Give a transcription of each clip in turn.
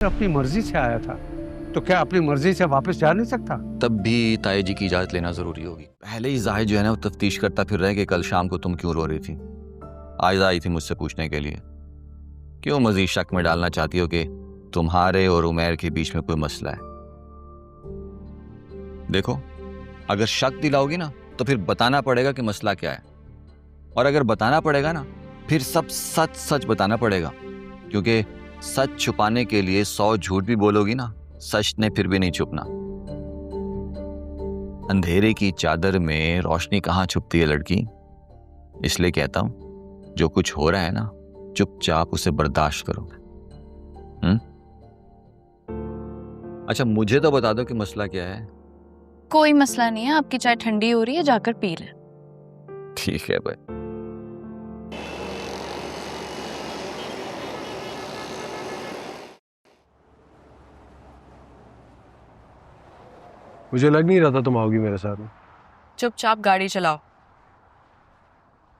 अपनी मर्जी से आया था, तो क्या अपनी मर्जी से वापस जा नहीं सकता? तब भी ताई जी की इजाजत लेना जरूरी होगी। पहले ही जाहिद जो है ना वो तफ्तीश करता फिर रहे कि कल शाम को तुम क्यों रो रही थी। आयजा आई थी मुझसे पूछने के लिए, क्यों मजीद शक में डालना चाहती हो कि तुम्हारे और उमैर के बीच में कोई मसला है। देखो, अगर शक दिलाओगी ना तो फिर बताना पड़ेगा कि मसला क्या है, और अगर बताना पड़ेगा ना फिर सब सच सच बताना पड़ेगा, क्योंकि सच छुपाने के लिए 100 झूठ भी बोलोगी ना, सच ने फिर भी नहीं छुपना। अंधेरे की चादर में रोशनी कहाँ छुपती है लड़की। इसलिए कहता हूं, जो कुछ हो रहा है ना चुपचाप उसे बर्दाश्त करो। अच्छा, मुझे तो बता दो कि मसला क्या है। कोई मसला नहीं है, आपकी चाय ठंडी हो रही है, जाकर पी ले। ठीक है भाई। मुझे लग नहीं रहा था तुम आओगी मेरे साथ में। चुपचाप गाड़ी चलाओ।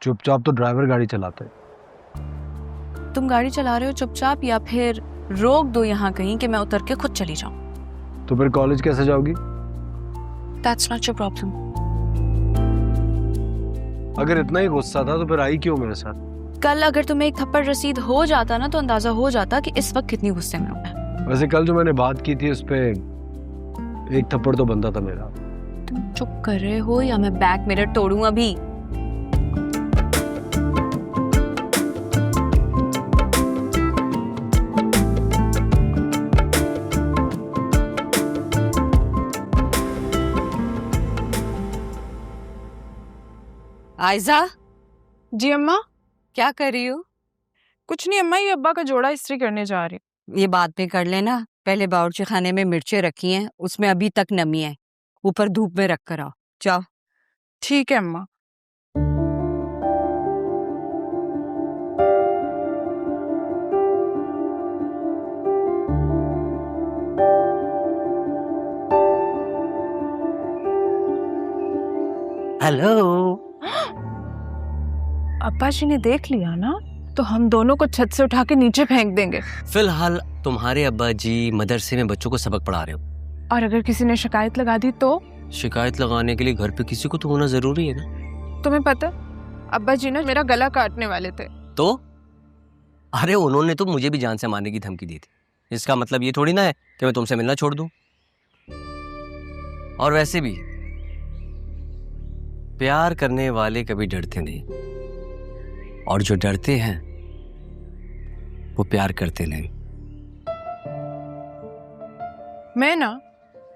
चुपचाप तो ड्राइवर गाड़ी चलाता है। तुम गाड़ी चला रहे हो चुपचाप, या फिर रोक दो यहाँ कहीं कि मैं उतर के खुद चली जाऊं? तो फिर कॉलेज कैसे जाओगी? That's not your problem. अगर इतना ही गुस्सा था तो फिर आई क्यों मेरे साथ? कल अगर तुम्हें एक थप्पड़ रसीद हो जाता ना तो अंदाजा हो जाता कि इस वक्त कितनी गुस्से में हूं मैं। वैसे कल जो मैंने बात की थी उस पे एक थप्पड़ तो बनता था मेरा। तुम चुप कर रहे हो या मैं बैक मिरर तोड़ूं अभी? आयजा, जी अम्मा। क्या कर रही हो? कुछ नहीं अम्मा, ये अब्बा का जोड़ा इस्त्री करने जा रही हूँ। ये बाद में कर लेना। पहले बावर्ची खाने में मिर्चें रखी हैं, उसमें अभी तक नमी है, ऊपर धूप में रख कर आओ। जाओ। ठीक है अम्मा। हेलो। अब्बा जी ने देख लिया ना तो हम दोनों को छत से उठा के नीचे फेंक देंगे। फिलहाल तुम्हारे अब्बा जी मदरसे में बच्चों को सबक पढ़ा रहे हो, और अगर किसी ने शिकायत लगा दी तो? शिकायत लगाने के लिए घर पे किसी को तो होना जरूरी है ना। तुम्हें पता, अब्बा जी ना मेरा गला काटने वाले थे। तो अरे उन्होंने तो मुझे भी जान से मारने की धमकी दी थी। इसका मतलब ये थोड़ी ना है कि मैं तुमसे मिलना छोड़ दूं। और वैसे भी प्यार करने वाले कभी डरते नहीं, और जो डरते हैं वो प्यार करते नहीं। मैं ना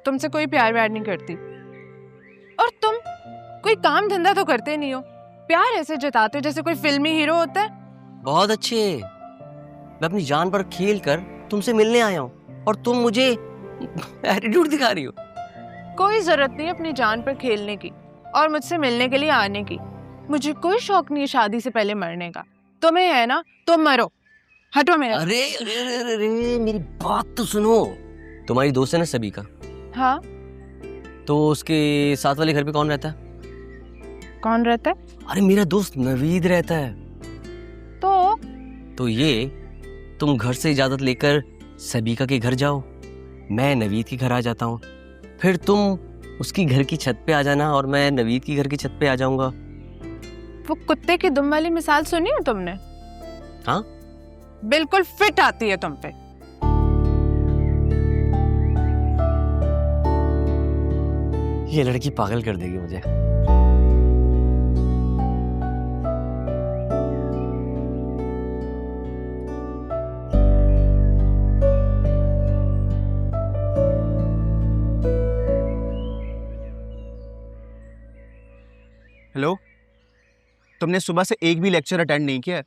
तुमसे कोई प्यार व्यार नहीं करती, और तुम कोई काम धंधा तो करते नहीं हो। प्यार ऐसे जताते हो जैसे कोई फिल्मी हीरो होता है। बहुत अच्छे। मैं अपनी जान पर खेल कर तुमसे मिलने आया हूं और तुम मुझे एटीट्यूड दिखा रही हो। कोई जरूरत नहीं अपनी जान पर खेलने की और मुझसे मिलने के लिए आने की। मुझे कोई शौक नहीं है शादी से पहले मरने का। तुम्हें है ना, तुम मरो। हटो मेरा। अरे अरे अरे अरे मेरी बात तो सुनो। तुम्हारी दोस्त है ना सभी का? हाँ। तो उसके साथ वाले घर पे कौन रहता है? कौन रहता है? अरे मेरा दोस्त नवीद रहता है। तो ये तुम घर से इजाजत लेकर सबीका के घर जाओ, मैं नवीद के घर आ जाता हूँ, फिर तुम उसकी घर की छत पे आ जाना और मैं नवीद की घर की छत पे आ जाऊंगा। वो कुत्ते की दुम वाली मिसाल सुनी है तुमने? हाँ, बिल्कुल फिट आती है तुम पे। ये लड़की पागल कर देगी मुझे। हेलो, तुमने सुबह से एक भी लेक्चर अटेंड नहीं किया है।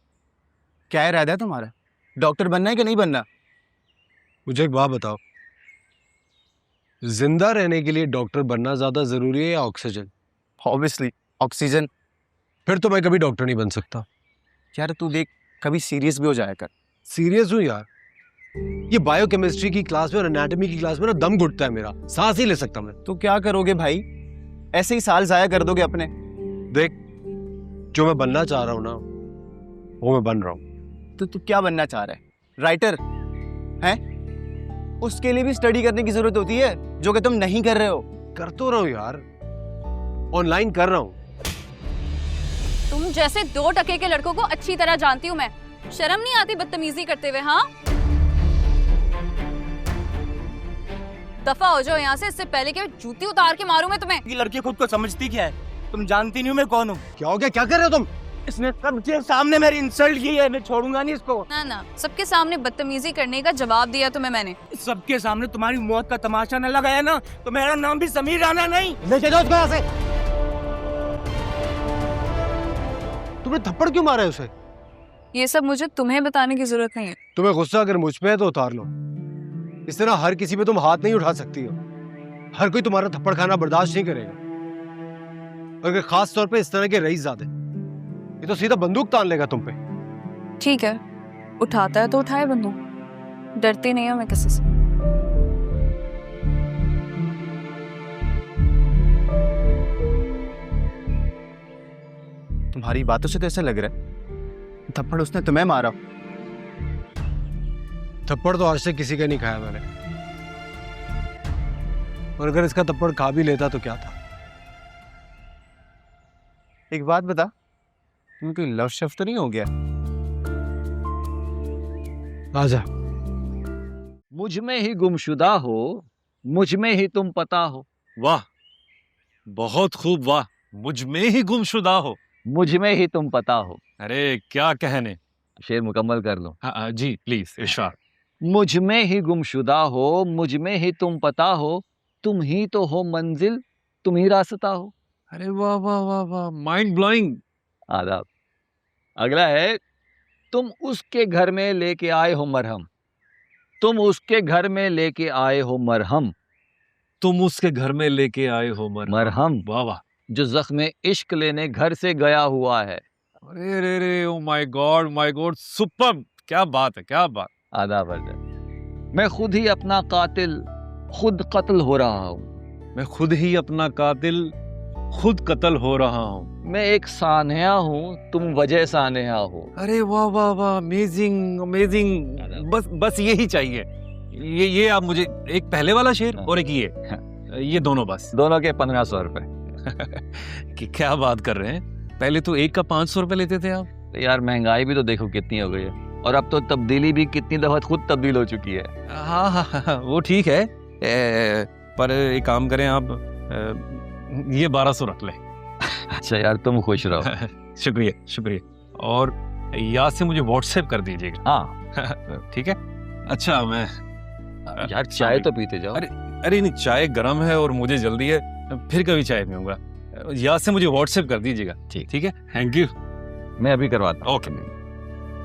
क्या इरादा है तुम्हारा? डॉक्टर बनना है कि नहीं बनना? मुझे एक बात बताओ, जिंदा रहने के लिए डॉक्टर बनना ज्यादा जरूरी है या ऑक्सीजन? Obviously oxygen. फिर तो मैं कभी डॉक्टर नहीं बन सकता। यार तू देख, कभी सीरियस भी हो जाया कर। सीरियस हूँ यार। ये बायोकेमिस्ट्री की क्लास में और एनाटॉमी की क्लास में ना दम घुटता है मेरा, सांस ही ले सकता मैं। तो क्या करोगे भाई? ऐसे ही साल जाया कर दोगे अपने। देख, जो मैं बनना चाह रहा हूँ ना वो मैं बन रहा हूँ। तो तू क्या बनना चाह रहा है? राइटर है? उसके लिए भी स्टडी करने की जरूरत होती है, जो कि तुम नहीं कर रहे हो। कर तो रहा हूँ यार, ऑनलाइन कर रहा हूँ। तुम जैसे 2 टके के लड़कों को अच्छी तरह जानती हूँ मैं। शर्म नहीं आती बदतमीजी करते हुए? हाँ, दफा हो जाओ यहाँ से, इससे पहले कि जूती उतार के मारूं मैं तुम्हें। ये लड़की खुद को समझती क्या है? तुम जानती नहीं हो मैं कौन हूँ। क्या हो गया, क्या कर रहे हो तुम? इसने सबके सामने मेरी इंसल्ट की है, मैं छोड़ूंगा नहीं इसको। ना ना, सबके सामने बदतमीजी करने का जवाब दिया तुम्हें मैंने। सबके सामने तुम्हारी मौत का तमाशा न लगाया ना तो मेरा नाम भी समीर राणा नहीं। लेके जाओ उसको यहाँ से। तुमने थप्पड़ क्यों मारा है उसे? ये सब मुझे तुम्हें बताने की जरूरत नहीं है। तुम्हें गुस्सा अगर मुझ पे है तो उतार लो। इस तरह हर किसी पे तुम हाथ नहीं उठा सकती हो। हर कोई तुम्हारा थप्पड़ खाना बर्दाश्त नहीं करेगा। और अगर खास तौर पे इस तरह के रईसज़ादे, ये तो सीधा बंदूक तान लेगा तुम पे। ठीक है, उठाता है तो उठाए बंदूक, डरती नहीं हूँ मैं किसी से। तुम्हारी बातों से तो ऐसा लग रहा है थप्पड़ उसने तुम्हें मारा। थप्पड़ तो आज तक किसी का नहीं खाया मैंने, और अगर इसका थप्पड़ खा भी लेता तो क्या था। एक बात बता, तुम्हें कोई लव शव तो नहीं हो गया? आजा। मुझ में ही गुमशुदा हो, मुझ में ही तुम पता हो। वाह, बहुत खूब, वाह। मुझ में ही गुमशुदा हो, मुझ में ही तुम पता हो। अरे क्या कहने। शेर मुकम्मल कर लो। हाँ जी प्लीज इरशाद। मुझ में ही गुमशुदा हो, मुझ में ही तुम पता हो, तुम ही तो हो मंजिल, तुम ही रास्ता हो। अरे वाह वाह वाह वाह, माइंड ब्लोइंग। आदाब। अगला है, तुम उसके घर में लेके आए हो मरहम, तुम उसके घर में लेके आए हो मरहम। तुम उसके घर में लेके आए हो मरहम, वाह वाह। जो जख्म इश्क लेने घर से गया हुआ है। अरे रे रे, ओ माय गॉड, सुपर, क्या बात है, क्या बात। आदाब अर्ज। मैं खुद ही अपना कातिल खुद कत्ल हो रहा हूँ। मैं खुद ही अपना कातिल खुद कत्ल हो रहा हूँ। मैं एक सानहा हूँ, तुम वजह सानहा हो। अरे वाह वाह वाह, अमेजिंग अमेजिंग। बस यही चाहिए। ये आप मुझे एक पहले वाला शेर और एक ये दोनों बस। दोनों के 1500 रुपए। कि क्या बात कर रहे हैं? पहले तो एक का 500 रुपए लेते थे आप। यार महंगाई भी तो देखो कितनी हो गई है, और अब तो तब्दीली भी कितनी दफा खुद तब्दील हो चुकी है। हाँ हाँ हाँ, वो ठीक है। पर एक काम करें आप, ये 1200 रख लें। अच्छा यार, तुम खुश रहो। शुक्रिया शुक्रिया। और याद से मुझे व्हाट्सएप कर दीजिएगा। हाँ ठीक है। अच्छा मैं यार चाय तो पीते जाओ। अरे नहीं, चाय गर्म है और मुझे जल्दी है, फिर कभी चाय पीऊंगा। याद से मुझे व्हाट्सएप कर दीजिएगा। ठीक है, थैंक यू। मैं अभी करवाता हूँ। ओके।